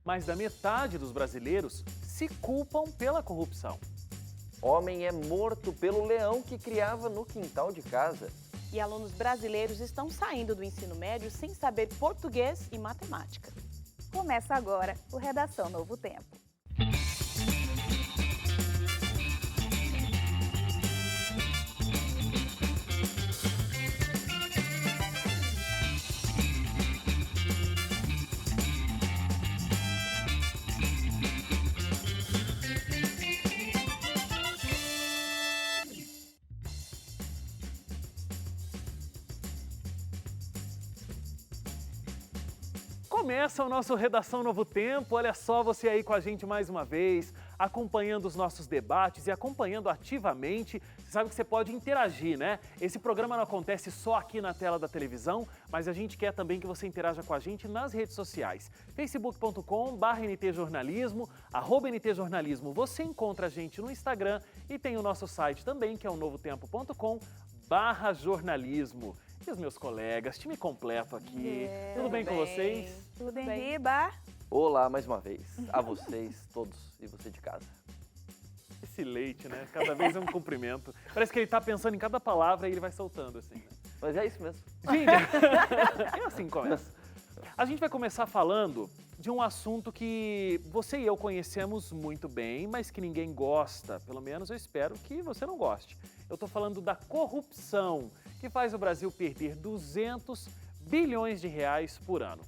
Mais da metade dos brasileiros se culpam pela corrupção. Homem é morto pelo leão que criava no quintal de casa. E alunos brasileiros estão saindo do ensino médio sem saber português e matemática. Começa agora o Redação Novo Tempo. Começa o nosso Redação Novo Tempo, olha só você aí com a gente mais uma vez, acompanhando os nossos debates e acompanhando ativamente. Você sabe que você pode interagir, né? Esse programa não acontece só aqui na tela da televisão, mas a gente quer também que você interaja com a gente nas redes sociais. facebook.com/ntjornalismo, @ntjornalismo. Você encontra a gente no Instagram e tem o nosso site também, que é o novotempo.com/jornalismo. E os meus colegas, time completo aqui. Tudo bem com vocês? Tudo bem, Riba? Olá, mais uma vez, a vocês, todos e você de casa. Esse leite, né? Cada vez é um cumprimento. Parece que ele tá pensando em cada palavra e ele vai soltando assim, né? Mas é isso mesmo. Gente, é assim que começa. A gente vai começar falando de um assunto que você e eu conhecemos muito bem, mas que ninguém gosta. Pelo menos eu espero que você não goste. Eu tô falando da corrupção, que faz o Brasil perder 200 bilhões de reais por ano.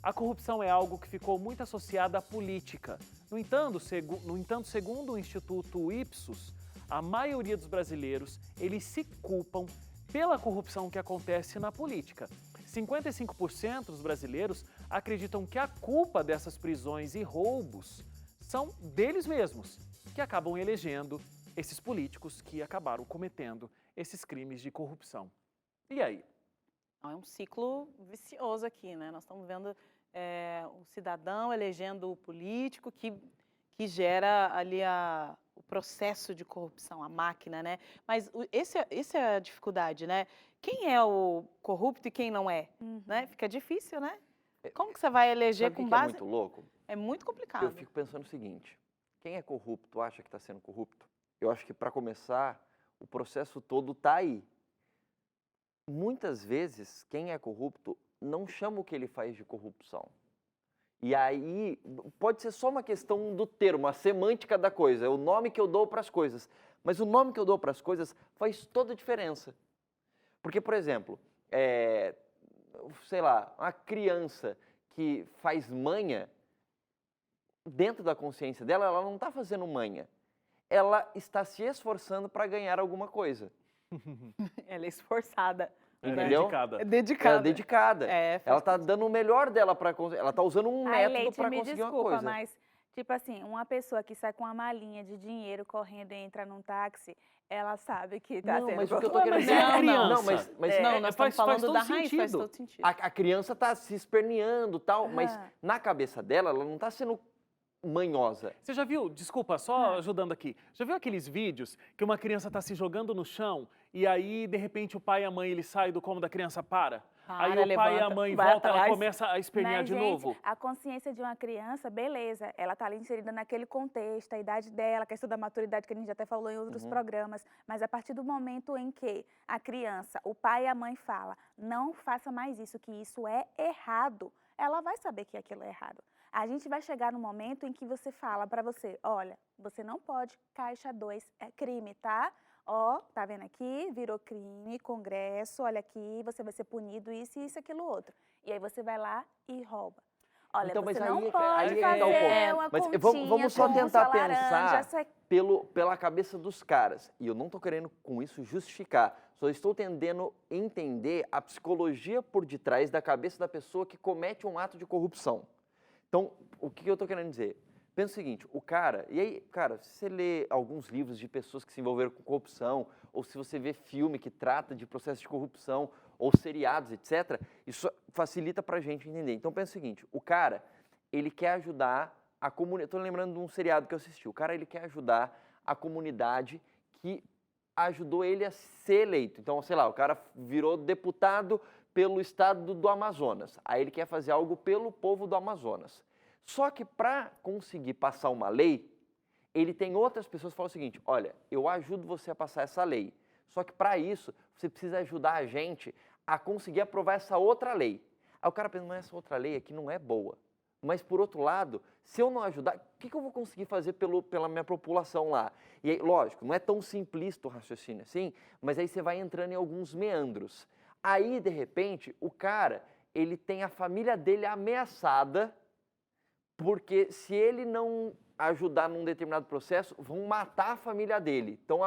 A corrupção é algo que ficou muito associada à política. No entanto, segundo o Instituto Ipsos, a maioria dos brasileiros, eles se culpam pela corrupção que acontece na política. 55% dos brasileiros acreditam que a culpa dessas prisões e roubos são deles mesmos, que acabam elegendo esses políticos que acabaram cometendo esses crimes de corrupção. E aí? É um ciclo vicioso aqui, né? Nós estamos vendo o cidadão elegendo o político que gera ali o processo de corrupção, a máquina, né? Mas essa é a dificuldade, né? Quem é o corrupto e quem não é? Né? Fica difícil, né? Como que você vai eleger Sabe o com que base... é muito louco? É muito complicado. Eu fico pensando o seguinte, quem é corrupto acha que está sendo corrupto? Eu acho que, para começar, o processo todo está aí. Muitas vezes, quem é corrupto não chama o que ele faz de corrupção. E aí, pode ser só uma questão do termo, a semântica da coisa, é o nome que eu dou para as coisas. Mas o nome que eu dou para as coisas faz toda a diferença. Porque, por exemplo, sei lá, uma criança que faz manha, dentro da consciência dela, ela não está fazendo manha. Ela está se esforçando para ganhar alguma coisa. Ela é esforçada. Entendeu? Dedicada. É dedicada. Ela é dedicada. Ela está faz dando o melhor dela para conseguir. Ela está usando um método para me conseguir uma desculpa, coisa. mas, tipo assim, uma pessoa que sai com uma malinha de dinheiro correndo e entra num táxi, ela sabe que tá Não, sendo mas o que eu tô corrupta. querendo dizer Mas é criança. Não, mas Não, nós faz estamos falando todo da raiz, faz sentido. todo sentido. a criança está se esperneando e tal, mas Aham. na cabeça dela, ela não está sendo manhosa. Você já viu, desculpa, só ajudando aqui, já viu aqueles vídeos que uma criança está se jogando no chão e aí, de repente, o pai e a mãe, ele saem do cômodo, da criança para? Aí o pai e a mãe vai voltam, ela atrás. começa a espernear Mas, de gente, novo. a consciência de uma criança, beleza, ela tá ali inserida naquele contexto, a idade dela, a questão da maturidade que a gente até falou em outros programas, mas a partir do momento em que a criança, o pai e a mãe falam, não faça mais isso, que isso é errado, ela vai saber que aquilo é errado. A gente vai chegar no momento em que você fala para você, olha, você não pode, caixa 2 é crime, tá? Ó, tá vendo aqui? Virou crime, Congresso, olha aqui, você vai ser punido, isso, aquilo, outro. E aí você vai lá e rouba. Olha, Então, mas você aí não é que- pode aí é que fazer tá o ponto. uma Mas continha vamos só com tentar sua laranja, pensar você- pela cabeça dos caras. E eu não estou querendo com isso justificar. Só estou tendendo a entender a psicologia por detrás da cabeça da pessoa que comete um ato de corrupção. Então, o que eu estou querendo dizer? Pensa o seguinte, o cara... E aí, cara, se você lê alguns livros de pessoas que se envolveram com corrupção, ou se você vê filme que trata de processo de corrupção, ou seriados, etc., isso facilita pra gente entender. Então, pensa o seguinte, o cara, ele quer ajudar a comunidade... Estou lembrando de um seriado que eu assisti. O cara, ele quer ajudar a comunidade que ajudou ele a ser eleito. Então, sei lá, o cara virou deputado pelo estado do Amazonas. Aí ele quer fazer algo pelo povo do Amazonas. Só que para conseguir passar uma lei, ele tem outras pessoas que falam o seguinte, olha, eu ajudo você a passar essa lei, só que para isso você precisa ajudar a gente a conseguir aprovar essa outra lei. Aí o cara pensa, mas essa outra lei aqui não é boa. Mas, por outro lado, se eu não ajudar, o que eu vou conseguir fazer pela minha população lá? E aí, lógico, não é tão simplista o raciocínio assim, mas aí você vai entrando em alguns meandros. Aí, de repente, o cara, ele tem a família dele ameaçada, porque se ele não ajudar num determinado processo, vão matar a família dele. Então,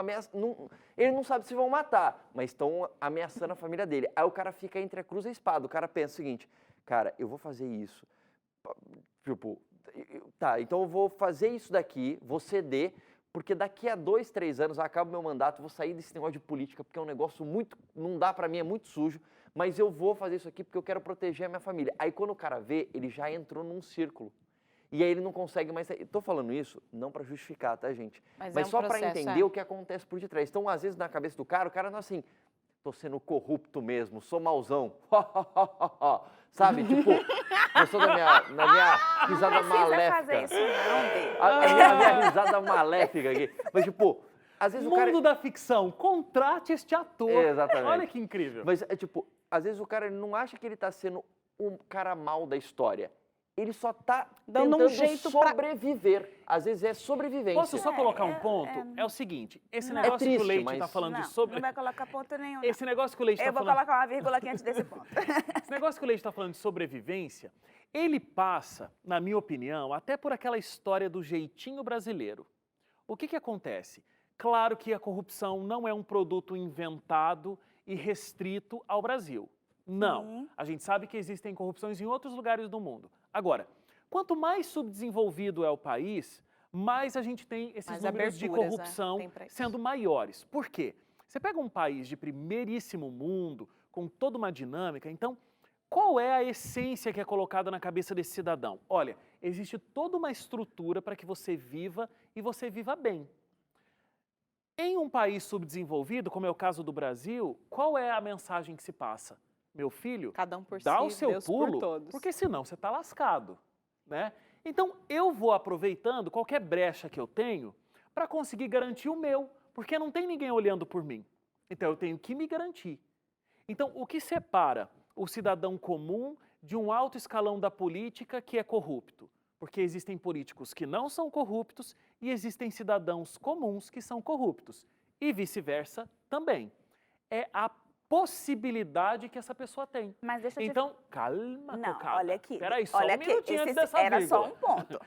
ele não sabe se vão matar, mas estão ameaçando a família dele. Aí o cara fica entre a cruz e a espada. O cara pensa o seguinte, cara, eu vou fazer isso. Tipo, tá, então eu vou fazer isso daqui, vou ceder, porque daqui a 2, 3 anos acaba o meu mandato, vou sair desse negócio de política, porque é um negócio muito, não dá pra mim, é muito sujo, mas eu vou fazer isso aqui porque eu quero proteger a minha família. Aí quando o cara vê, ele já entrou num círculo. E aí ele não consegue mais sair. Estou falando isso não para justificar, tá, gente? Mas Mas é um só para processo, entender o que acontece por detrás. Então, às vezes, na cabeça do cara não é assim, tô sendo corrupto mesmo, sou mauzão. Sabe? Tipo, gostou da minha risada Não precisa maléfica? fazer isso não, Bê. A minha risada maléfica aqui. Mas, tipo, às vezes o cara... Mundo da ficção, contrate este ator. Exatamente. Olha que incrível. Mas, é tipo, às vezes o cara não acha que ele tá sendo um cara mal da história. Ele só tá Dando um tentando jeito pra- sobreviver. Às vezes é sobrevivência. Posso só colocar um é- ponto? é- É o seguinte, esse Não. negócio É triste, que o Leite mas- está falando Não, de sobre... não vai colocar ponto nenhum. não. Esse negócio que o Leite Eu está vou falando... colocar uma vírgula aqui antes desse ponto. Esse negócio que o Leite está falando de sobrevivência, ele passa, na minha opinião, até por aquela história do jeitinho brasileiro. O que acontece? Claro que a corrupção não é um produto inventado e restrito ao Brasil. Não. Sim. A gente sabe que existem corrupções em outros lugares do mundo. Agora, quanto mais subdesenvolvido é o país, mais a gente tem esses Mais números de aberturas, né? corrupção Tem pra isso. sendo maiores. Por quê? Você pega um país de primeiríssimo mundo, com toda uma dinâmica, então, qual é a essência que é colocada na cabeça desse cidadão? Olha, existe toda uma estrutura para que você viva e você viva bem. Em um país subdesenvolvido, como é o caso do Brasil, qual é a mensagem que se passa? Meu filho, Cada um por si, dá o seu Deus pulo, por todos. porque senão você está lascado, né? Então, eu vou aproveitando qualquer brecha que eu tenho para conseguir garantir o meu, porque não tem ninguém olhando por mim. Então, eu tenho que me garantir. Então, o que separa o cidadão comum de um alto escalão da política que é corrupto? Porque existem políticos que não são corruptos e existem cidadãos comuns que são corruptos. E vice-versa também. É a possibilidade que essa pessoa tem. Mas deixa eu te... Então, calma, Não, cocada. olha aqui. Peraí, só olha um minutinho antes dessa era vírgula. só um ponto.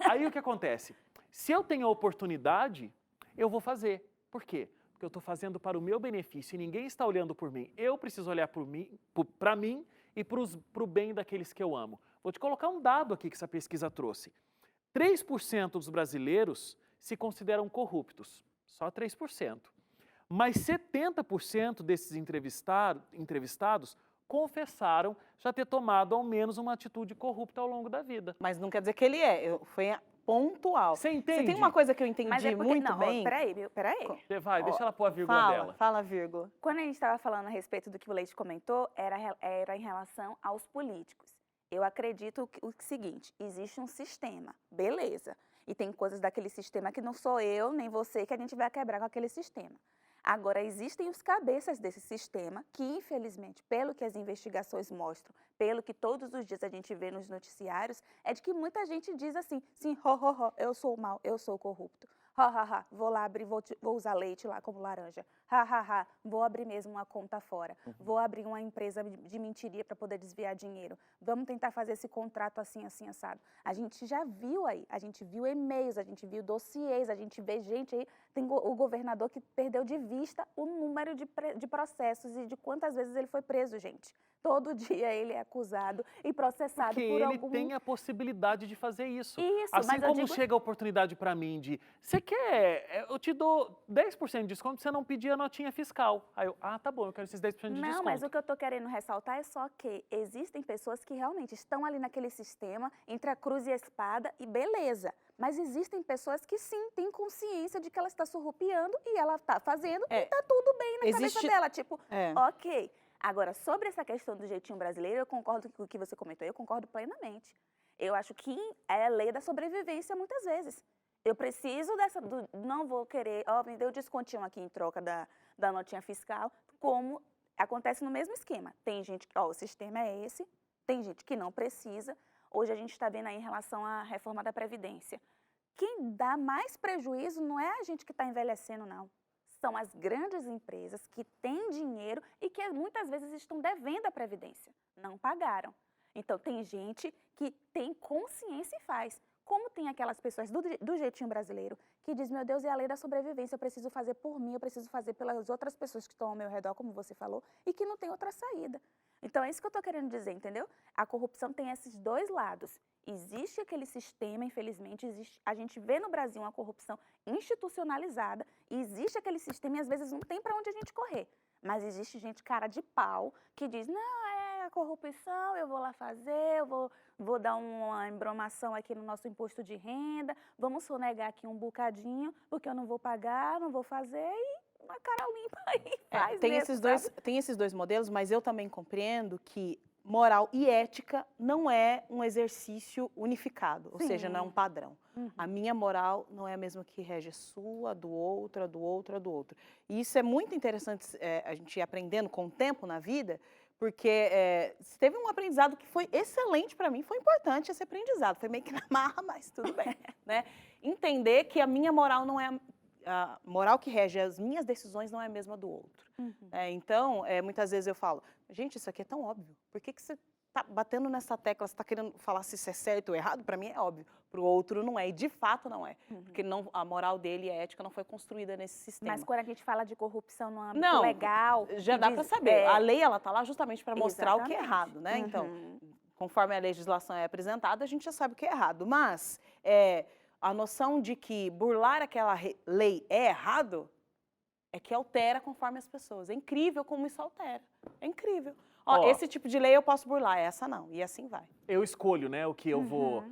Aí o que acontece? Se eu tenho a oportunidade, eu vou fazer. Por quê? Porque eu estou fazendo para o meu benefício e ninguém está olhando por mim. Eu preciso olhar para mim e para o bem daqueles que eu amo. Vou te colocar um dado aqui que essa pesquisa trouxe. 3% dos brasileiros se consideram corruptos. Só 3%. Mas 70% desses entrevistados confessaram já ter tomado ao menos uma atitude corrupta ao longo da vida. Mas não quer dizer que ele é. Foi pontual. Você entende? Você tem uma coisa que eu entendi Mas é porque... muito não, bem. peraí, viu? Peraí. Vai, deixa ela pôr a vírgula Fala, dela. fala a vírgula. Quando a gente estava falando a respeito do que o Leite comentou, era em relação aos políticos. Eu acredito o seguinte, existe um sistema, beleza. E tem coisas daquele sistema que não sou eu, nem você, que a gente vai quebrar com aquele sistema. Agora, existem os cabeças desse sistema que, infelizmente, pelo que as investigações mostram, pelo que todos os dias a gente vê nos noticiários, é de que muita gente diz assim, sim, eu sou o mal, eu sou o corrupto. Vou lá abrir, vou usar leite lá como laranja. Vou abrir mesmo uma conta fora. Vou abrir uma empresa de mentiria para poder desviar dinheiro. Vamos tentar fazer esse contrato assim, assim, assado. A gente já viu aí, a gente viu e-mails, a gente viu dossiês, a gente vê gente aí, tem o governador que perdeu de vista o número de processos e de quantas vezes ele foi preso, gente. Todo dia ele é acusado e processado Porque por ele algum... tem a possibilidade de fazer isso. Isso, assim mas eu como digo... chega a oportunidade para mim de, você quer, eu te dou 10% de desconto se você não pedir a notinha fiscal. Aí eu, tá bom, eu quero esses 10% de desconto. Não, mas o que eu estou querendo ressaltar é só que existem pessoas que realmente estão ali naquele sistema, entre a cruz e a espada, e beleza. Mas existem pessoas que sim, têm consciência de que ela está surrupiando e ela está fazendo e está tudo bem na cabeça dela. Tipo, ok. Agora, sobre essa questão do jeitinho brasileiro, eu concordo com o que você comentou, eu concordo plenamente. Eu acho que é a lei da sobrevivência muitas vezes. Eu preciso não vou querer, me deu descontinho aqui em troca da notinha fiscal, como acontece no mesmo esquema. Tem gente que, o sistema é esse, tem gente que não precisa. Hoje a gente está vendo aí em relação à reforma da Previdência. Quem dá mais prejuízo não é a gente que está envelhecendo, não. São as grandes empresas que têm dinheiro e que muitas vezes estão devendo a Previdência. Não pagaram. Então, tem gente que tem consciência e faz. Como tem aquelas pessoas do jeitinho brasileiro que diz, meu Deus, é a lei da sobrevivência, eu preciso fazer por mim, eu preciso fazer pelas outras pessoas que estão ao meu redor, como você falou, e que não tem outra saída. Então, é isso que eu estou querendo dizer, entendeu? A corrupção tem esses dois lados. Existe aquele sistema, infelizmente, a gente vê no Brasil uma corrupção institucionalizada, e existe aquele sistema e às vezes não tem para onde a gente correr. Mas existe gente cara de pau que diz, não, é corrupção, eu vou lá fazer, eu vou dar uma embromação aqui no nosso imposto de renda, vamos sonegar aqui um bocadinho, porque eu não vou pagar, não vou fazer, e uma cara limpa aí faz tem esses dois modelos, mas eu também compreendo que moral e ética não é um exercício unificado, ou seja, não é um padrão. A minha moral não é a mesma que rege a sua, a do outro, a do outro, a do outro. E isso é muito interessante a gente ir aprendendo com o tempo na vida, porque teve um aprendizado que foi excelente para mim, foi importante esse aprendizado, foi meio que na marra, mas tudo bem, né? Entender que a minha moral não é a moral que rege as minhas decisões não é a mesma do outro. Então, muitas vezes eu falo, gente, isso aqui é tão óbvio, por que você está batendo nessa tecla, você está querendo falar se isso é certo ou errado? Para mim é óbvio, para o outro não é, e de fato não é, porque a moral dele e a ética não foi construída nesse sistema. Mas quando a gente fala de corrupção no âmbito legal... Já dá para saber, a lei ela está lá justamente para mostrar o que é errado, né? Então, conforme a legislação é apresentada, a gente já sabe o que é errado, mas a noção de que burlar aquela lei é errado é que altera conforme as pessoas. É incrível como isso altera. É incrível. Esse tipo de lei eu posso burlar, essa não. E assim vai. Eu escolho, né, o que eu vou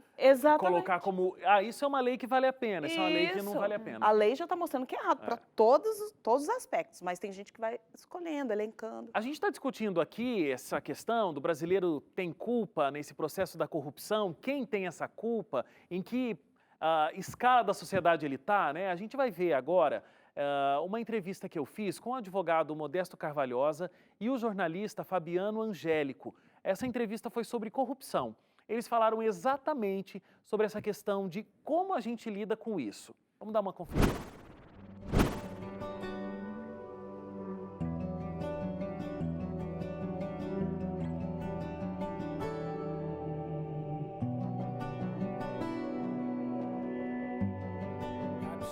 colocar como... isso é uma lei que vale a pena, isso é uma lei que não vale a pena. A lei já está mostrando que é errado para todos os aspectos, mas tem gente que vai escolhendo, elencando. A gente está discutindo aqui essa questão do brasileiro tem culpa nesse processo da corrupção, quem tem essa culpa, em que escala da sociedade ele está, né? A gente vai ver agora uma entrevista que eu fiz com o advogado Modesto Carvalhosa e o jornalista Fabiano Angélico. Essa entrevista foi sobre corrupção. Eles falaram exatamente sobre essa questão de como a gente lida com isso. Vamos dar uma conferida.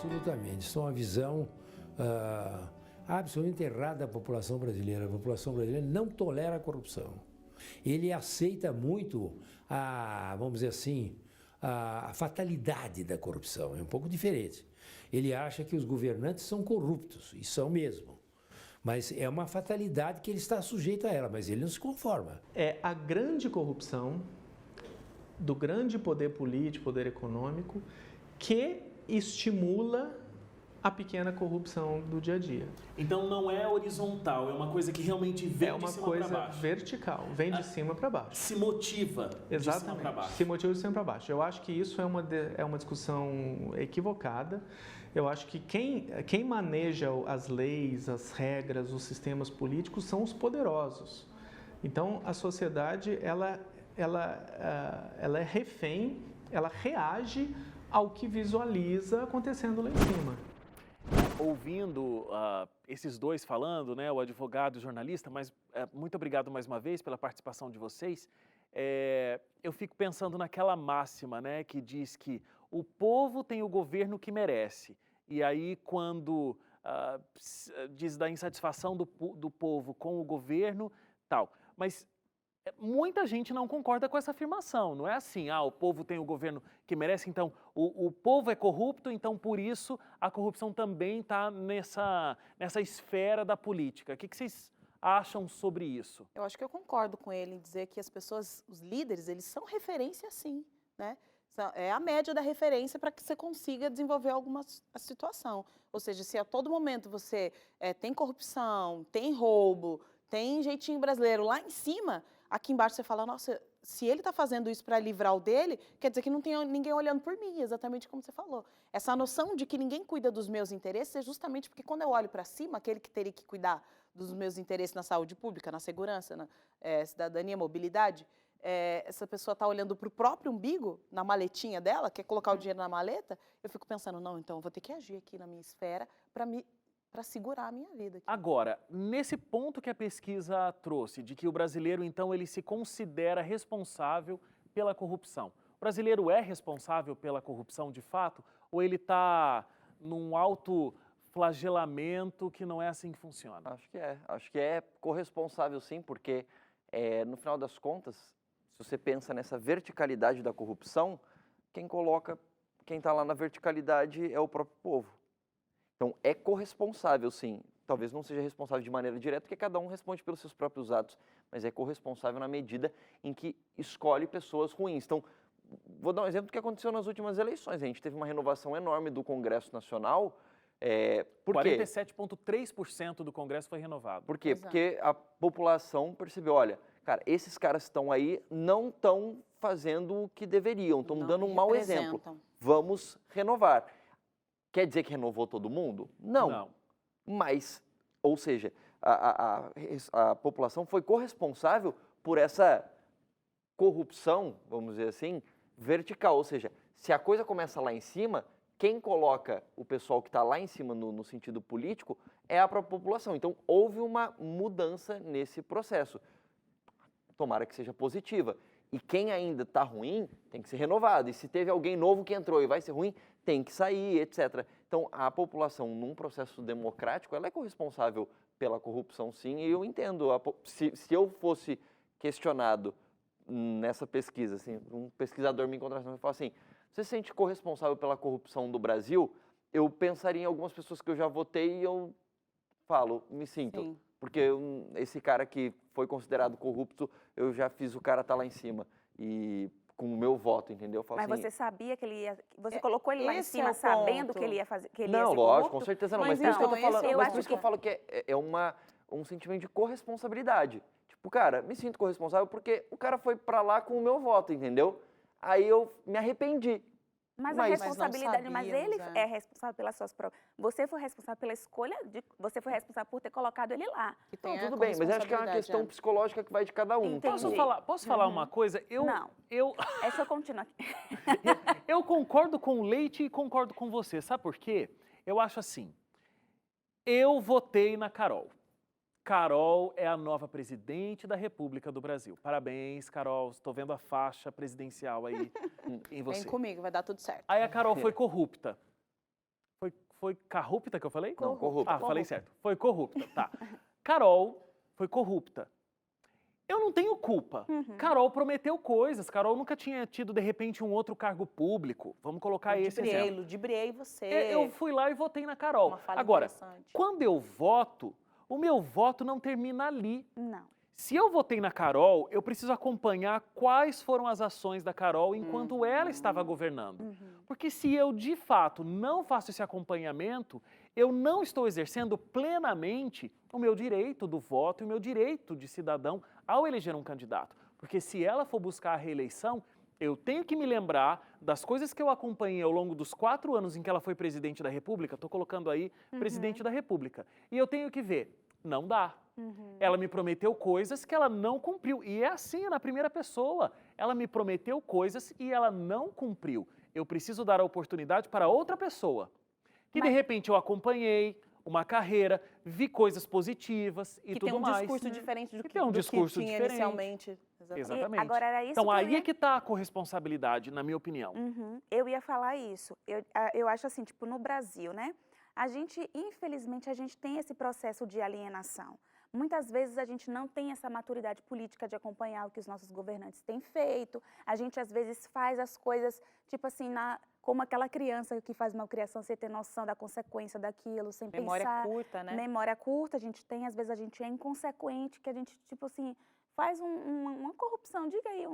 Absolutamente. Isso é uma visão absolutamente errada da população brasileira. A população brasileira não tolera a corrupção. Ele aceita muito vamos dizer assim, a fatalidade da corrupção. É um pouco diferente. Ele acha que os governantes são corruptos, e são mesmo. Mas é uma fatalidade que ele está sujeito a ela, mas ele não se conforma. É a grande corrupção do grande poder político, poder econômico, que estimula a pequena corrupção do dia a dia. Então não é horizontal, é uma coisa que realmente vem de cima para baixo. É uma coisa vertical, vem de cima para baixo. Se motiva de cima para baixo. Se motiva de cima para baixo. Eu acho que isso é uma discussão equivocada. Eu acho que quem maneja as leis, as regras, os sistemas políticos são os poderosos. Então a sociedade ela é refém, ela reage ao que visualiza acontecendo lá em cima. Ouvindo esses dois falando, né, o advogado e o jornalista, mas muito obrigado mais uma vez pela participação de vocês. Eu fico pensando naquela máxima, né, que diz que o povo tem o governo que merece. E aí, quando diz da insatisfação do povo com o governo, tal. Mas muita gente não concorda com essa afirmação. Não é assim, o povo tem o governo que merece, então o povo é corrupto, então por isso a corrupção também está nessa esfera da política. O que vocês acham sobre isso? Eu acho que eu concordo com ele em dizer que as pessoas, os líderes, eles são referência sim, né? É a média da referência para que você consiga desenvolver alguma situação. Ou seja, se a todo momento você tem corrupção, tem roubo, tem jeitinho brasileiro lá em cima, aqui embaixo você fala, nossa, se ele está fazendo isso para livrar o dele, quer dizer que não tem ninguém olhando por mim, exatamente como você falou. Essa noção de que ninguém cuida dos meus interesses é justamente porque quando eu olho para cima, aquele que teria que cuidar dos meus interesses na saúde pública, na segurança, na cidadania, mobilidade, essa pessoa está olhando para o próprio umbigo, na maletinha dela, quer colocar o dinheiro na maleta, eu fico pensando, não, então eu vou ter que agir aqui na minha esfera para segurar a minha vida. Aqui. Agora, nesse ponto que a pesquisa trouxe, de que o brasileiro, então, ele se considera responsável pela corrupção. O brasileiro é responsável pela corrupção de fato? Ou ele está num autoflagelamento que não é assim que funciona? Acho que é corresponsável sim, porque no final das contas, se você pensa nessa verticalidade da corrupção, quem está lá na verticalidade é o próprio povo. Então, é corresponsável, sim. Talvez não seja responsável de maneira direta, porque cada um responde pelos seus próprios atos, mas é corresponsável na medida em que escolhe pessoas ruins. Então, vou dar um exemplo do que aconteceu nas últimas eleições. A gente teve uma renovação enorme do Congresso Nacional. Por quê? 47,3% do Congresso foi renovado. Por quê? Exato. Porque a população percebeu, olha, cara, esses caras estão aí, não estão fazendo o que deveriam, estão Não dando um mau exemplo. representam. Vamos renovar. Quer dizer que renovou todo mundo? Não. Mas, ou seja, a população foi corresponsável por essa corrupção, vamos dizer assim, vertical. Ou seja, se a coisa começa lá em cima, quem coloca o pessoal que está lá em cima no sentido político é a própria população. Então, houve uma mudança nesse processo. Tomara que seja positiva. E quem ainda está ruim tem que ser renovado. E se teve alguém novo que entrou e vai ser ruim, tem que sair, etc. Então, a população, num processo democrático, ela é corresponsável pela corrupção, sim, e eu entendo. Se eu fosse questionado nessa pesquisa, assim, um pesquisador me encontrasse e falasse assim, você se sente corresponsável pela corrupção do Brasil? Eu pensaria em algumas pessoas que eu já votei e eu falo, me sinto. Sim. Porque esse cara que foi considerado corrupto, eu já fiz o cara estar lá em cima. E com o meu voto, entendeu? Eu falo Mas assim, você sabia que ele ia... Você colocou ele lá em esse é cima o sabendo ponto. que ele ia fazer... Que ele não, ia ser lógico, com corrupto? certeza não. Mas Mas por isso que eu tô então, falando, esse- eu mas acho por isso que eu que- falo que um sentimento de corresponsabilidade. Tipo, cara, me sinto corresponsável porque o cara foi pra lá com o meu voto, entendeu? Aí eu me arrependi. Mas a Mas- responsabilidade, mas ele sabíamos, é responsável pelas suas próprias... Você foi responsável pela escolha, você foi responsável por ter colocado ele lá. Que Não, tem a tudo bem, mas eu acho que é uma corresponsabilidade, questão psicológica que vai de cada um. Entendi. Posso falar uma coisa? Não. Eu, Deixa eu continuar aqui. eu concordo com o Leite e concordo com você. Sabe por quê? Eu acho assim, eu votei na Carol. Carol é a nova presidente da República do Brasil. Parabéns, Carol. Estou vendo a faixa presidencial aí em você. Vem comigo, vai dar tudo certo. Aí a Carol foi corrupta. Foi corrupta que eu falei? Não, corrupta. Ah, falei certo. Foi corrupta, tá. Carol foi corrupta. Eu não tenho culpa. Carol prometeu coisas. Carol nunca tinha tido, de repente, um outro cargo público. Vamos colocar esse exemplo. Ludibriei você. Eu fui lá e votei na Carol. Uma fala Agora, interessante. quando eu voto, o meu voto não termina ali. Não. Se eu votei na Carol, eu preciso acompanhar quais foram as ações da Carol enquanto ela estava governando. Porque se eu, de fato, não faço esse acompanhamento, eu não estou exercendo plenamente o meu direito do voto e o meu direito de cidadão ao eleger um candidato. Porque se ela for buscar a reeleição, eu tenho que me lembrar das coisas que eu acompanhei ao longo dos 4 anos em que ela foi presidente da República, estou colocando aí presidente da República, e eu tenho que ver, não dá. Ela me prometeu coisas que ela não cumpriu. E é assim, na primeira pessoa. Ela me prometeu coisas e ela não cumpriu. Eu preciso dar a oportunidade para outra pessoa. Que de repente eu acompanhei uma carreira, vi coisas positivas e Que tudo tem um mais. discurso diferente do Que que, tem um do discurso que tinha diferente. inicialmente. Exatamente. Exatamente. Agora era isso Então que eu aí ia... é que está a corresponsabilidade, na minha opinião. Eu ia falar isso. Eu acho assim, tipo, no Brasil, né? Infelizmente, a gente tem esse processo de alienação. Muitas vezes a gente não tem essa maturidade política de acompanhar o que os nossos governantes têm feito. A gente, às vezes, faz as coisas, tipo assim, como aquela criança que faz malcriação sem ter noção da consequência daquilo, sem Memória pensar. curta, né? Memória curta, a gente tem, às vezes a gente é inconsequente, que a gente, tipo assim, faz uma corrupção. Diga aí eu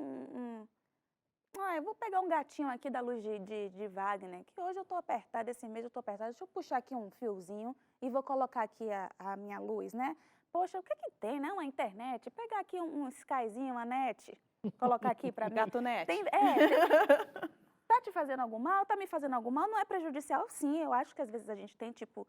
vou pegar um gatinho aqui da luz de Wagner, que hoje eu estou apertada, esse mês eu estou apertada. Deixa eu puxar aqui um fiozinho e vou colocar aqui a minha luz, né? Poxa, o que que tem, né? Uma internet, pegar aqui um Skyzinho, uma net, colocar aqui para mim. Gatunete. Tá te fazendo algum mal? Tá me fazendo algum mal? Não é prejudicial? Sim, eu acho que às vezes a gente tem, tipo,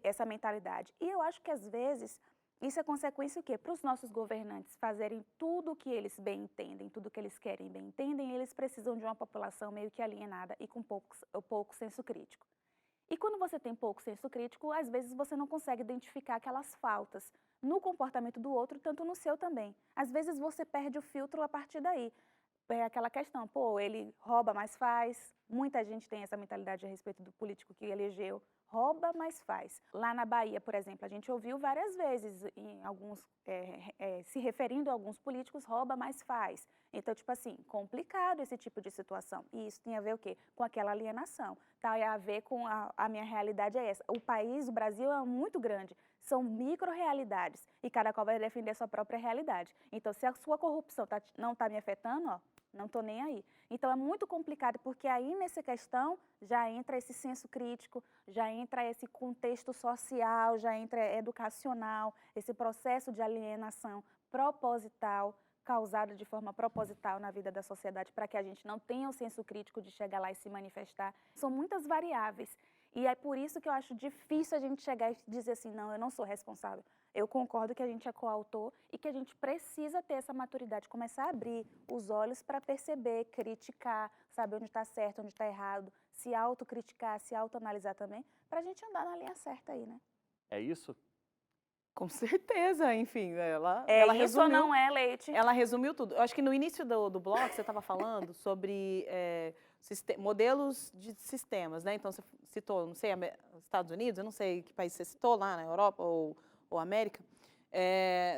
essa mentalidade. E eu acho que às vezes isso é consequência o quê? Para os nossos governantes fazerem tudo o que eles bem entendem, tudo o que eles querem bem entendem, eles precisam de uma população meio que alienada e com pouco senso crítico. E quando você tem pouco senso crítico, às vezes você não consegue identificar aquelas faltas no comportamento do outro, tanto no seu também. Às vezes você perde o filtro a partir daí. É aquela questão, pô, ele rouba, mas faz. Muita gente tem essa mentalidade a respeito do político que elegeu. Rouba, mas faz. Lá na Bahia, por exemplo, a gente ouviu várias vezes, em alguns, se referindo a alguns políticos, rouba, mas faz. Então, tipo assim, complicado esse tipo de situação. E isso tem a ver o quê? Com aquela alienação. Tá a ver com a minha realidade é essa. O país, o Brasil é muito grande. São micro-realidades. E cada qual vai defender a sua própria realidade. Então, se a sua corrupção não está me afetando, ó, não estou nem aí. Então, é muito complicado, porque aí nessa questão já entra esse senso crítico, já entra esse contexto social, já entra educacional, esse processo de alienação proposital, causado de forma proposital na vida da sociedade, para que a gente não tenha o senso crítico de chegar lá e se manifestar. São muitas variáveis. E é por isso que eu acho difícil a gente chegar e dizer assim, não, eu não sou responsável. Eu concordo que a gente é coautor e que a gente precisa ter essa maturidade, começar a abrir os olhos para perceber, criticar, saber onde está certo, onde está errado, se autocriticar, se autoanalisar também, para a gente andar na linha certa aí, né? É isso? Com certeza, enfim, ela Isso resumiu, ou não é, Leite? ela resumiu tudo. Eu acho que no início do bloco você estava falando sobre modelos de sistemas, né? Então você citou, não sei, Estados Unidos, eu não sei que país você citou lá, na Europa ou América,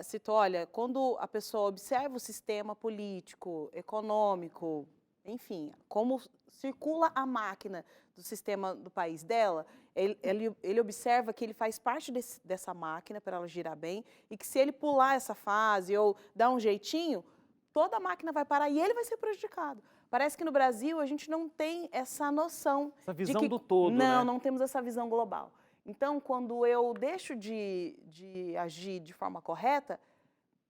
citou, olha, quando a pessoa observa o sistema político, econômico, enfim, como circula a máquina do sistema do país dela, ele observa que ele faz parte dessa máquina para ela girar bem e que se ele pular essa fase ou dar um jeitinho, toda a máquina vai parar e ele vai ser prejudicado. Parece que no Brasil a gente não tem essa noção. Essa visão de que, do todo, não, né? não temos essa visão global. Então, quando eu deixo de agir de forma correta,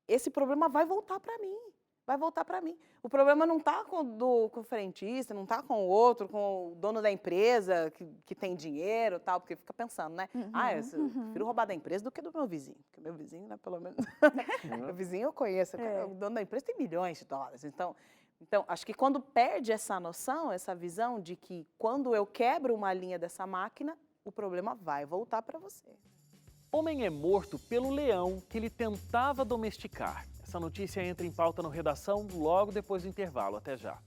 esse problema vai voltar para mim. Vai voltar para mim. O problema não está com o frentista, não está com o outro, com o dono da empresa que tem dinheiro e tal, porque fica pensando, né? Eu prefiro roubar da empresa do que do meu vizinho. Porque meu vizinho, né, pelo menos... meu vizinho eu conheço, o dono da empresa tem milhões de dólares. Então, acho que quando perde essa noção, essa visão de que quando eu quebro uma linha dessa máquina, o problema vai voltar para você. Homem é morto pelo leão que ele tentava domesticar. Essa notícia entra em pauta no Redação logo depois do intervalo. Até já.